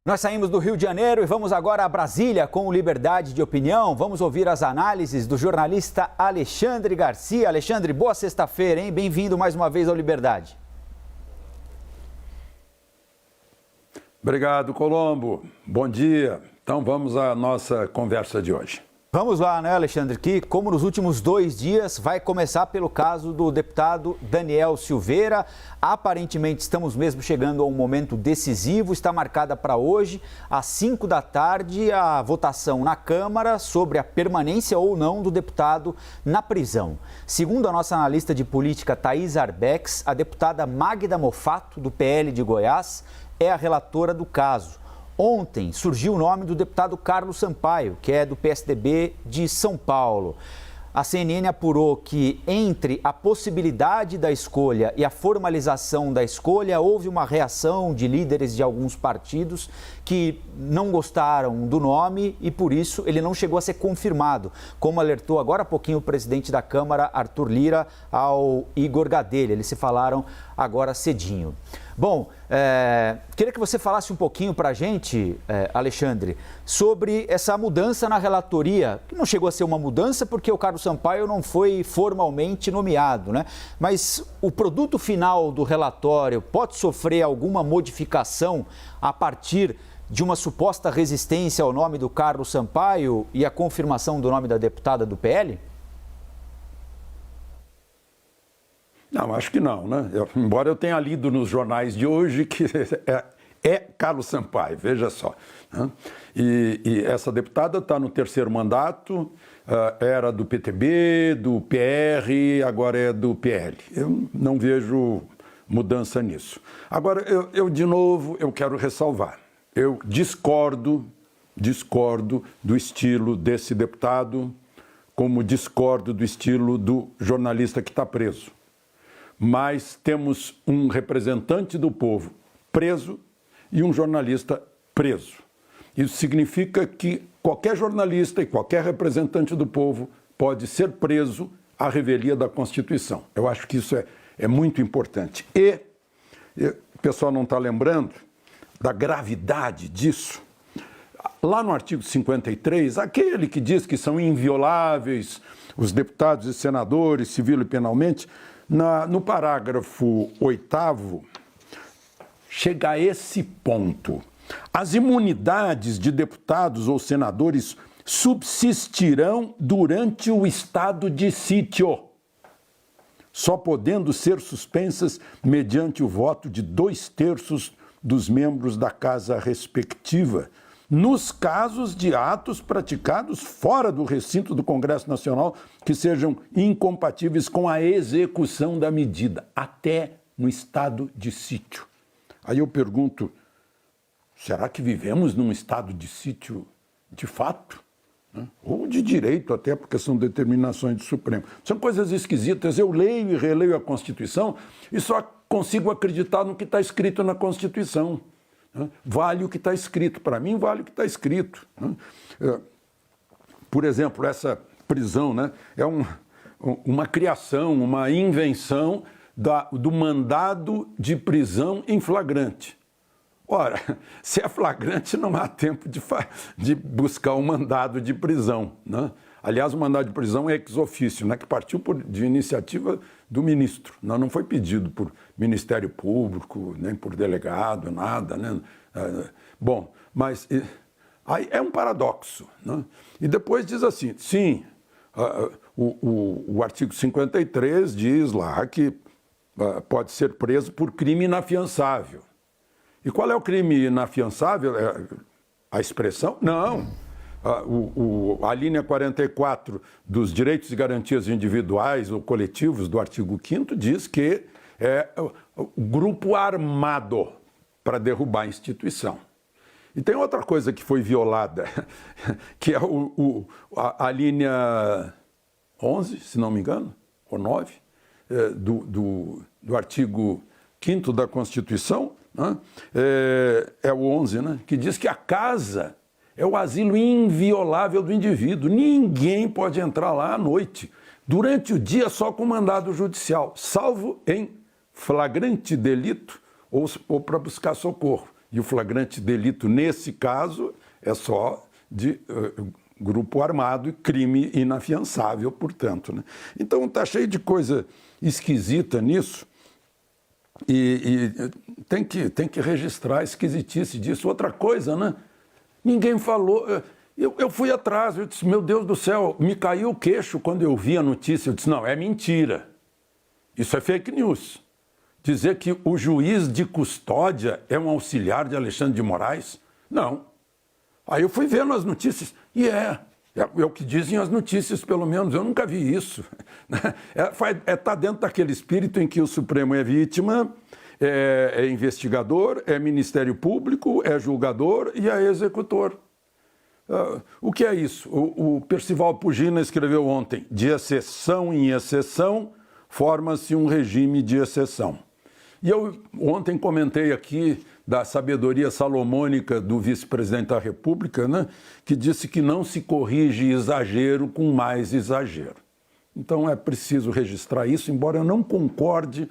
Nós saímos do Rio de Janeiro e vamos agora a Brasília com o Liberdade de Opinião. Vamos ouvir as análises do jornalista Alexandre Garcia. Alexandre, boa sexta-feira, hein? Bem-vindo mais uma vez ao Liberdade. Obrigado, Colombo. Bom dia. Então vamos à nossa conversa de hoje. Vamos lá, né, Alexandre, que como nos últimos 2 dias, vai começar pelo caso do deputado Daniel Silveira. Aparentemente estamos mesmo chegando a um momento decisivo, está marcada para hoje, às 5 da tarde, a votação na Câmara sobre a permanência ou não do deputado na prisão. Segundo a nossa analista de política, Thaís Arbex, a deputada Magda Mofato, do PL de Goiás, é a relatora do caso. Ontem surgiu o nome do deputado Carlos Sampaio, que é do PSDB de São Paulo. A CNN apurou que entre a possibilidade da escolha e a formalização da escolha, houve uma reação de líderes de alguns partidos que não gostaram do nome e, por isso, ele não chegou a ser confirmado, como alertou agora há pouquinho o presidente da Câmara, Arthur Lira, ao Igor Gadelha. Eles se falaram agora cedinho. Bom, queria que você falasse um pouquinho para a gente, Alexandre, sobre essa mudança na relatoria, que não chegou a ser uma mudança porque o Carlos Sampaio não foi formalmente nomeado, né? Mas o produto final do relatório pode sofrer alguma modificação a partir de uma suposta resistência ao nome do Carlos Sampaio e a confirmação do nome da deputada do PL? Não, acho que não, né? Embora eu tenha lido nos jornais de hoje que é Carlos Sampaio, veja só. Né? E essa deputada está no 3º mandato, era do PTB, do PR, agora é do PL. Eu não vejo mudança nisso. Agora, de novo, eu quero ressalvar. Eu discordo do estilo desse deputado, como discordo do estilo do jornalista que está preso. Mas temos um representante do povo preso e um jornalista preso. Isso significa que qualquer jornalista e qualquer representante do povo pode ser preso à revelia da Constituição. Eu acho que isso é muito importante. E o pessoal não está lembrando da gravidade disso. Lá no artigo 53, aquele que diz que são invioláveis os deputados e senadores, civil e penalmente, no parágrafo 8º, chega a esse ponto. As imunidades de deputados ou senadores subsistirão durante o estado de sítio, só podendo ser suspensas mediante o voto de 2/3 dos membros da casa respectiva, nos casos de atos praticados fora do recinto do Congresso Nacional que sejam incompatíveis com a execução da medida, até no estado de sítio. Aí eu pergunto, será que vivemos num estado de sítio de fato? Ou de direito até, porque são determinações do Supremo. São coisas esquisitas. Eu leio e releio a Constituição e só consigo acreditar no que está escrito na Constituição. Vale o que está escrito. Para mim, vale o que está escrito. Por exemplo, essa prisão, né, é uma criação, uma invenção do mandado de prisão em flagrante. Ora, se é flagrante, não há tempo de buscar um mandado de prisão, né? Aliás, o mandado de prisão é ex officio, né, que partiu de iniciativa do ministro. Não foi pedido por Ministério Público, nem por delegado, nada. Né? Bom, mas aí é um paradoxo. Né? E depois diz assim, sim, o artigo 53 diz lá que pode ser preso por crime inafiançável. E qual é o crime inafiançável? A expressão? Não. A linha 44 dos direitos e garantias individuais ou coletivos do artigo 5º diz que é o grupo armado para derrubar a instituição. E tem outra coisa que foi violada, que é a linha 11, se não me engano, ou 9, do artigo 5º da Constituição, né? É o 11, né? Que diz que a casa é o asilo inviolável do indivíduo. Ninguém pode entrar lá à noite. Durante o dia, só com mandado judicial, salvo em flagrante delito ou para buscar socorro. E o flagrante delito, nesse caso, é só de grupo armado e crime inafiançável, portanto. Né? Então, está cheio de coisa esquisita nisso e tem que registrar a esquisitice disso. Outra coisa, né? Ninguém falou... Eu fui atrás, eu disse, meu Deus do céu, me caiu o queixo quando eu vi a notícia. Eu disse, não, é mentira. Isso é fake news. Dizer que o juiz de custódia é um auxiliar de Alexandre de Moraes? Não. Aí eu fui vendo as notícias e é o que dizem as notícias, pelo menos. Eu nunca vi isso. Tá dentro daquele espírito em que o Supremo é vítima, é investigador, é Ministério Público, é julgador e é executor. O que é isso? O Percival Pugina escreveu ontem, de exceção em exceção, forma-se um regime de exceção. E eu ontem comentei aqui da sabedoria salomônica do vice-presidente da República, né, que disse que não se corrige exagero com mais exagero. Então é preciso registrar isso, embora eu não concorde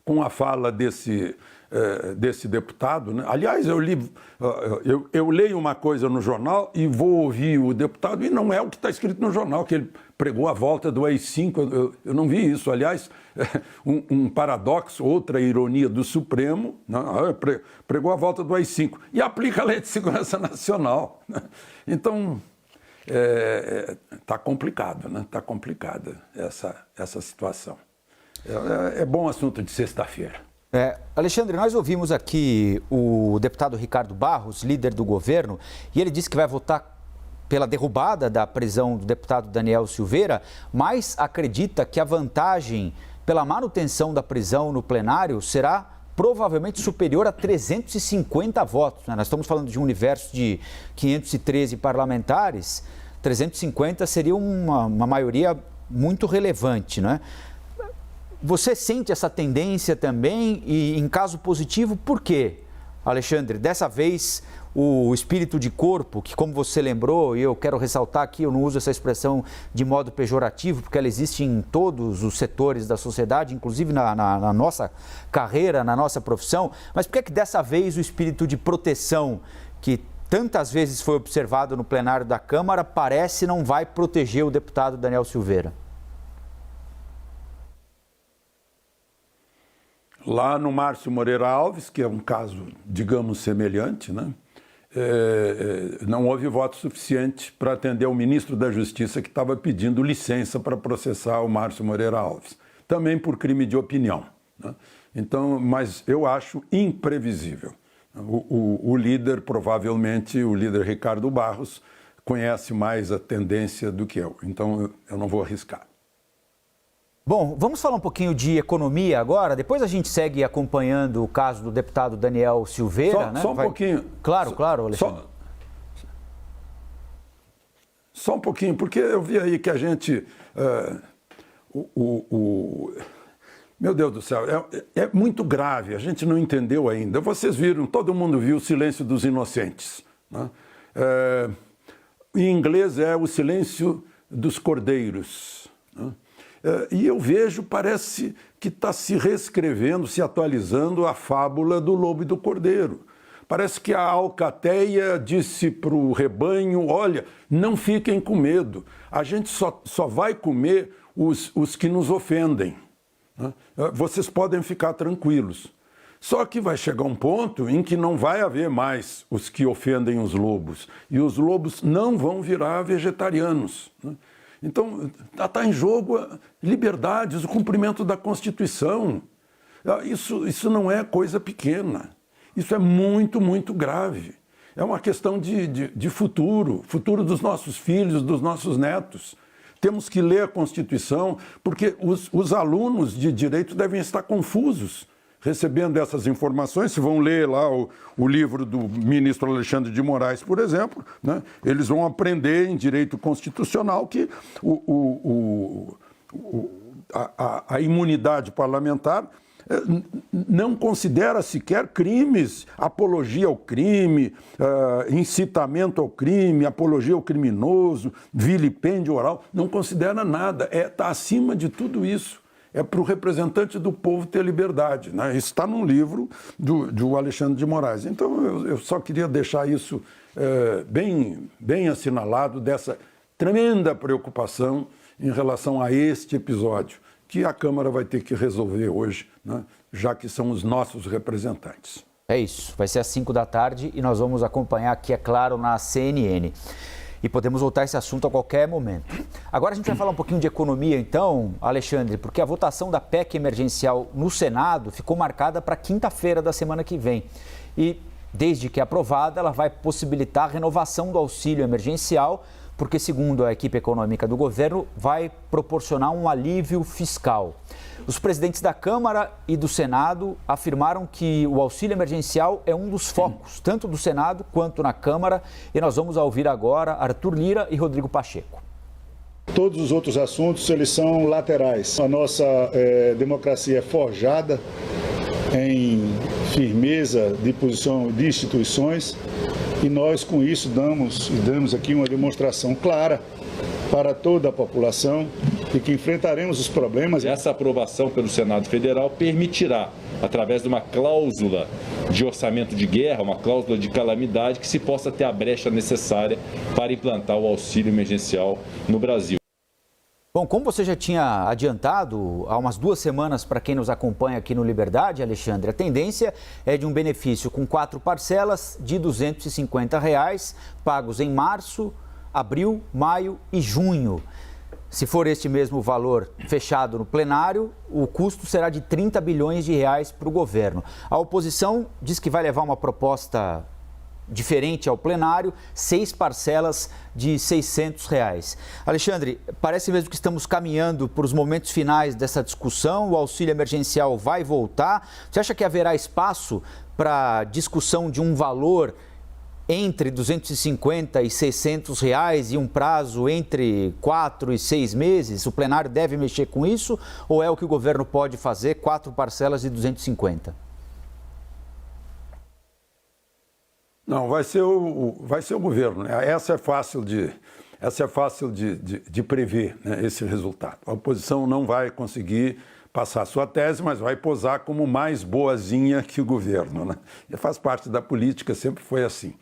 com a fala desse deputado. Né? Aliás, eu leio uma coisa no jornal e vou ouvir o deputado e não é o que está escrito no jornal, que ele pregou a volta do AI-5, eu não vi isso. Aliás, um paradoxo, outra ironia do Supremo, né? Pregou a volta do AI-5 e aplica a Lei de Segurança Nacional. Né? Então, está complicado, né? Está complicada essa situação. É bom assunto de sexta-feira. Alexandre, nós ouvimos aqui o deputado Ricardo Barros, líder do governo, e ele disse que vai votar pela derrubada da prisão do deputado Daniel Silveira, mas acredita que a vantagem pela manutenção da prisão no plenário será provavelmente superior a 350 votos. Né? Nós estamos falando de um universo de 513 parlamentares, 350 seria uma maioria muito relevante, não é? Você sente essa tendência também e, em caso positivo, por quê, Alexandre? Dessa vez, o espírito de corpo, que como você lembrou, e eu quero ressaltar aqui, eu não uso essa expressão de modo pejorativo, porque ela existe em todos os setores da sociedade, inclusive na nossa carreira, na nossa profissão, mas por que dessa vez o espírito de proteção, que tantas vezes foi observado no plenário da Câmara, parece não vai proteger o deputado Daniel Silveira? Lá no Márcio Moreira Alves, que é um caso, digamos, semelhante, né? Não houve voto suficiente para atender ao ministro da Justiça que estava pedindo licença para processar o Márcio Moreira Alves, também por crime de opinião. Né? Então, mas eu acho imprevisível. O líder, provavelmente, o líder Ricardo Barros, conhece mais a tendência do que eu, então eu não vou arriscar. Bom, vamos falar um pouquinho de economia agora, depois a gente segue acompanhando o caso do deputado Daniel Silveira, né? Só um pouquinho. Claro, Alexandre. Só um pouquinho, porque eu vi aí que a gente... Meu Deus do céu, é muito grave, a gente não entendeu ainda. Vocês viram, todo mundo viu o silêncio dos inocentes. Né? Em inglês é o silêncio dos cordeiros. Né? E eu vejo, parece que está se reescrevendo, se atualizando a fábula do lobo e do cordeiro. Parece que a alcateia disse para o rebanho, olha, não fiquem com medo, a gente só vai comer os que nos ofendem. Né? Vocês podem ficar tranquilos. Só que vai chegar um ponto em que não vai haver mais os que ofendem os lobos. E os lobos não vão virar vegetarianos. Né? Então, está em jogo a liberdades, o cumprimento da Constituição. Isso não é coisa pequena. Isso é muito, muito grave. É uma questão de futuro dos nossos filhos, dos nossos netos. Temos que ler a Constituição, porque os alunos de direito devem estar confusos recebendo essas informações. Se vão ler lá o livro do ministro Alexandre de Moraes, por exemplo, né, eles vão aprender em direito constitucional que a imunidade parlamentar não considera sequer crimes, apologia ao crime, incitamento ao crime, apologia ao criminoso, vilipêndio oral, não considera nada, está acima de tudo isso. é para o representante do povo ter liberdade, né? Isso está num livro do Alexandre de Moraes. Então, eu só queria deixar isso bem assinalado, dessa tremenda preocupação em relação a este episódio, que a Câmara vai ter que resolver hoje, né? Já que são os nossos representantes. É isso, vai ser às 5 da tarde e nós vamos acompanhar aqui, é claro, na CNN. E podemos voltar a esse assunto a qualquer momento. Agora a gente vai falar um pouquinho de economia, então, Alexandre, porque a votação da PEC emergencial no Senado ficou marcada para quinta-feira da semana que vem. E, desde que aprovada, ela vai possibilitar a renovação do auxílio emergencial, porque, segundo a equipe econômica do governo, vai proporcionar um alívio fiscal. Os presidentes da Câmara e do Senado afirmaram que o auxílio emergencial é um dos focos, tanto do Senado quanto na Câmara, e nós vamos ouvir agora Arthur Lira e Rodrigo Pacheco. Todos os outros assuntos, eles são laterais. A nossa democracia é forjada em firmeza de posição de instituições, e nós com isso damos aqui uma demonstração clara para toda a população de que enfrentaremos os problemas. Essa aprovação pelo Senado Federal permitirá, através de uma cláusula de orçamento de guerra, uma cláusula de calamidade, que se possa ter a brecha necessária para implantar o auxílio emergencial no Brasil. Bom, como você já tinha adiantado há umas 2 semanas para quem nos acompanha aqui no Liberdade, Alexandre, a tendência é de um benefício com 4 parcelas de R$ 250, pagos em março, abril, maio e junho. Se for este mesmo valor fechado no plenário, o custo será de 30 bilhões de reais para o governo. A oposição diz que vai levar uma proposta diferente ao plenário, 6 parcelas de R$ 600. Alexandre, parece mesmo que estamos caminhando para os momentos finais dessa discussão, o auxílio emergencial vai voltar. Você acha que haverá espaço para discussão de um valor entre 250 e 600 reais e um prazo entre 4 e 6 meses? O plenário deve mexer com isso ou é o que o governo pode fazer, 4 parcelas de 250? Não, vai ser o governo, né? Essa é fácil de prever, né, esse resultado. A oposição não vai conseguir passar a sua tese, mas vai posar como mais boazinha que o governo, né? E faz parte da política, sempre foi assim.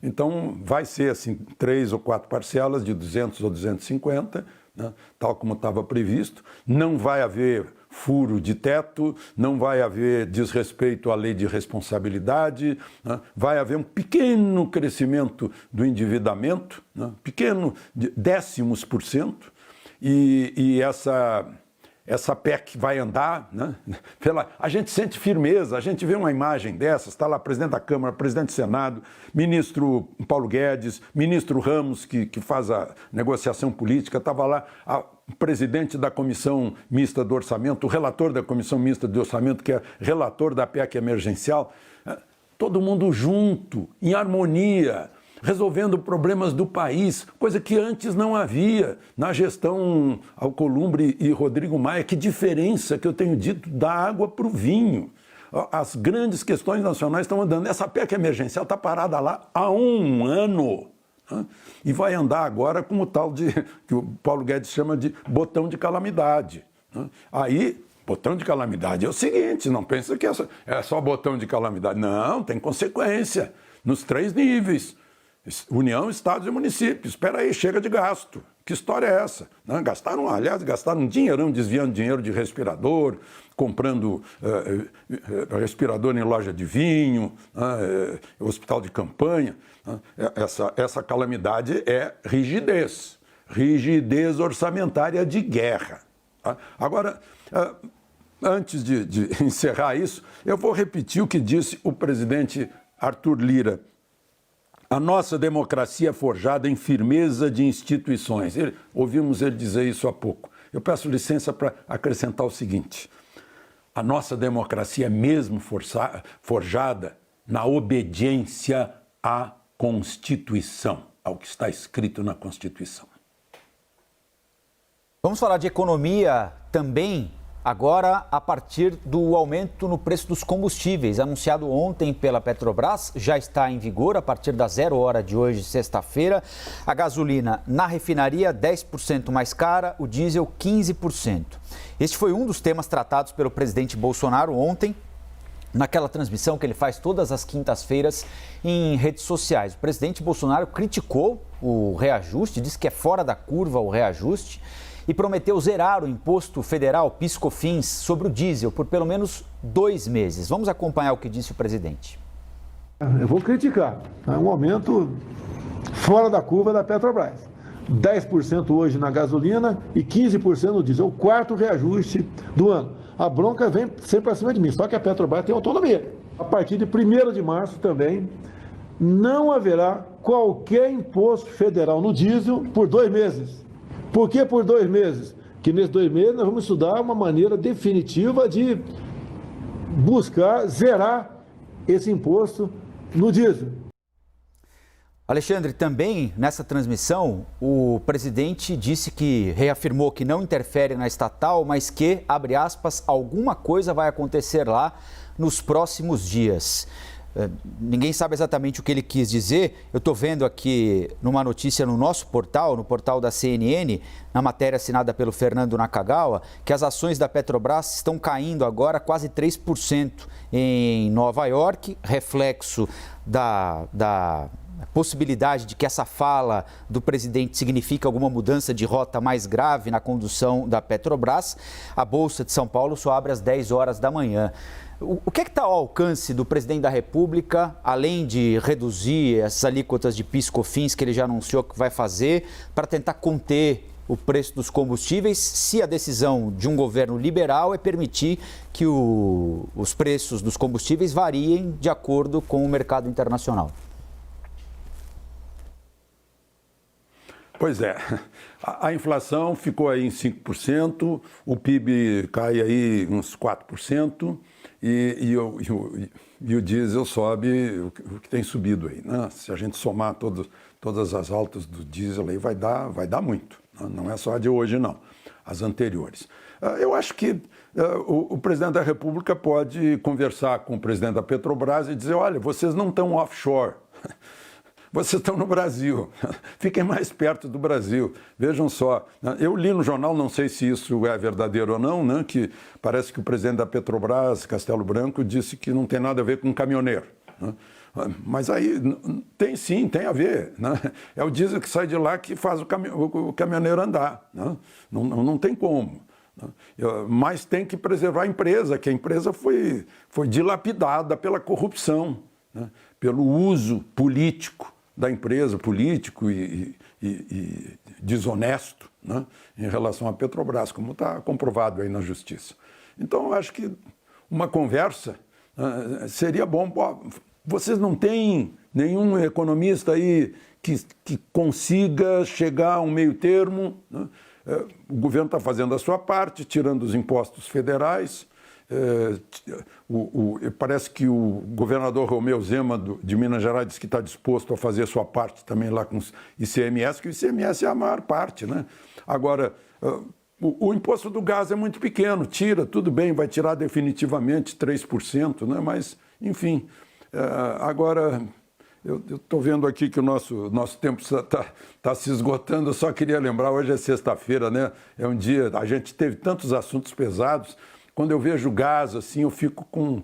Então, vai ser assim, 3 ou 4 parcelas de 200 ou 250, né, tal como estava previsto. Não vai haver furo de teto, não vai haver desrespeito à lei de responsabilidade, né, vai haver um pequeno crescimento do endividamento, né, pequeno, de décimos por cento, e essa PEC vai andar, né? A gente sente firmeza, a gente vê uma imagem dessas, está lá presidente da Câmara, presidente do Senado, ministro Paulo Guedes, ministro Ramos, que faz a negociação política, estava lá o presidente da Comissão Mista do Orçamento, o relator da Comissão Mista do Orçamento, que é relator da PEC emergencial, todo mundo junto, em harmonia, resolvendo problemas do país, coisa que antes não havia na gestão Alcolumbre e Rodrigo Maia. Que diferença que eu tenho dito da água para o vinho. As grandes questões nacionais estão andando. Essa PEC emergencial está parada lá há 1 ano. Né? E vai andar agora com o tal que o Paulo Guedes chama de botão de calamidade. Né? Aí, botão de calamidade é o seguinte, não pensa que é só botão de calamidade. Não, tem consequência nos 3 níveis. União, estados e municípios. Espera aí, chega de gasto. Que história é essa? Não, gastaram um dinheirão desviando dinheiro de respirador, comprando respirador em loja de vinho, hospital de campanha. Essa calamidade é rigidez orçamentária de guerra. Tá? Agora, antes de encerrar isso, eu vou repetir o que disse o presidente Arthur Lira. A nossa democracia é forjada em firmeza de instituições. Ouvimos ele dizer isso há pouco. Eu peço licença para acrescentar o seguinte: a nossa democracia é mesmo forjada na obediência à Constituição, ao que está escrito na Constituição. Vamos falar de economia também, Agora, a partir do aumento no preço dos combustíveis, anunciado ontem pela Petrobras, já está em vigor a partir das 0 hora de hoje, sexta-feira. A gasolina na refinaria 10% mais cara, o diesel 15%. Este foi um dos temas tratados pelo presidente Bolsonaro ontem, naquela transmissão que ele faz todas as quintas-feiras em redes sociais. O presidente Bolsonaro criticou o reajuste, disse que é fora da curva o reajuste e prometeu zerar o imposto federal PIS/COFINS sobre o diesel por pelo menos 2 meses. Vamos acompanhar o que disse o presidente. Eu vou criticar. É um aumento fora da curva da Petrobras. 10% hoje na gasolina e 15% no diesel. É o 4º reajuste do ano. A bronca vem sempre para cima de mim, só que a Petrobras tem autonomia. A partir de 1º de março também não haverá qualquer imposto federal no diesel por 2 meses. Por que por 2 meses? Que nesses 2 meses nós vamos estudar uma maneira definitiva de buscar zerar esse imposto no diesel. Alexandre, também nessa transmissão, o presidente disse que reafirmou que não interfere na estatal, mas que, abre aspas, alguma coisa vai acontecer lá nos próximos dias. Ninguém sabe exatamente o que ele quis dizer. Eu estou vendo aqui numa notícia no nosso portal, no portal da CNN, na matéria assinada pelo Fernando Nakagawa, que as ações da Petrobras estão caindo agora quase 3% em Nova York, reflexo da possibilidade de que essa fala do presidente signifique alguma mudança de rota mais grave na condução da Petrobras. A Bolsa de São Paulo só abre às 10 horas da manhã. O que é que está ao alcance do presidente da República, além de reduzir essas alíquotas de PIS/COFINS que ele já anunciou que vai fazer, para tentar conter o preço dos combustíveis, se a decisão de um governo liberal é permitir que os preços dos combustíveis variem de acordo com o mercado internacional? Pois é, a inflação ficou aí em 5%, o PIB cai aí uns 4% e o diesel sobe o que tem subido aí, né? Se a gente somar todas as altas do diesel aí vai dar muito, não é só a de hoje não, as anteriores. Eu acho que o presidente da República pode conversar com o presidente da Petrobras e dizer, olha, vocês não estão offshore. Vocês estão no Brasil, fiquem mais perto do Brasil. Vejam só, eu li no jornal, não sei se isso é verdadeiro ou não, né, que parece que o presidente da Petrobras, Castelo Branco, disse que não tem nada a ver com caminhoneiro. Né? Mas aí tem sim, tem a ver. Né? É o diesel que sai de lá que faz o caminhoneiro andar. Né? Não tem como. Né? Mas tem que preservar a empresa, que a empresa foi dilapidada pela corrupção, né? Pelo uso político da empresa, político e desonesto, né, em relação à Petrobras, como está comprovado aí na justiça. Então, eu acho que uma conversa seria bom. Vocês não têm nenhum economista aí que consiga chegar a um meio termo, né? O governo está fazendo a sua parte, tirando os impostos federais. Parece que o governador Romeu Zema de Minas Gerais disse que está disposto a fazer a sua parte também lá com o ICMS, que o ICMS é a maior parte, né? Agora, o imposto do gás é muito pequeno, tira, tudo bem, vai tirar definitivamente 3%, né? Mas, enfim, agora eu estou vendo aqui que o nosso tempo está se esgotando, eu só queria lembrar, hoje é sexta-feira, né? É um dia, a gente teve tantos assuntos pesados. Quando eu vejo gás, assim, eu fico com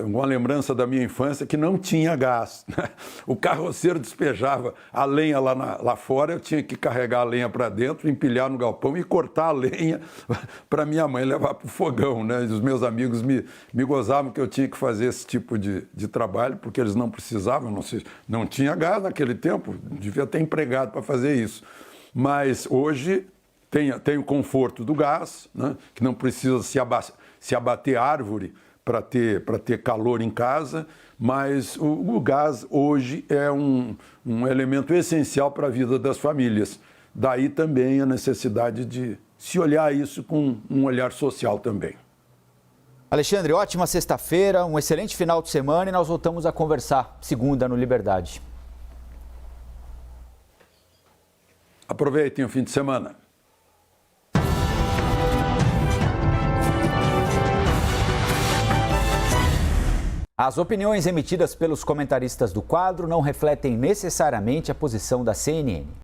uma lembrança da minha infância que não tinha gás. Né? O carroceiro despejava a lenha lá fora, eu tinha que carregar a lenha para dentro, empilhar no galpão e cortar a lenha para minha mãe levar para o fogão. Né? E os meus amigos me gozavam que eu tinha que fazer esse tipo de trabalho, porque eles não precisavam, não tinha gás naquele tempo, devia ter empregado para fazer isso. Mas hoje tem o conforto do gás, né? Que não precisa se abater árvore para ter calor em casa, mas o gás hoje é um elemento essencial para a vida das famílias. Daí também a necessidade de se olhar isso com um olhar social também. Alexandre, ótima sexta-feira, um excelente final de semana e nós voltamos a conversar segunda no Liberdade. Aproveitem o fim de semana. As opiniões emitidas pelos comentaristas do quadro não refletem necessariamente a posição da CNN.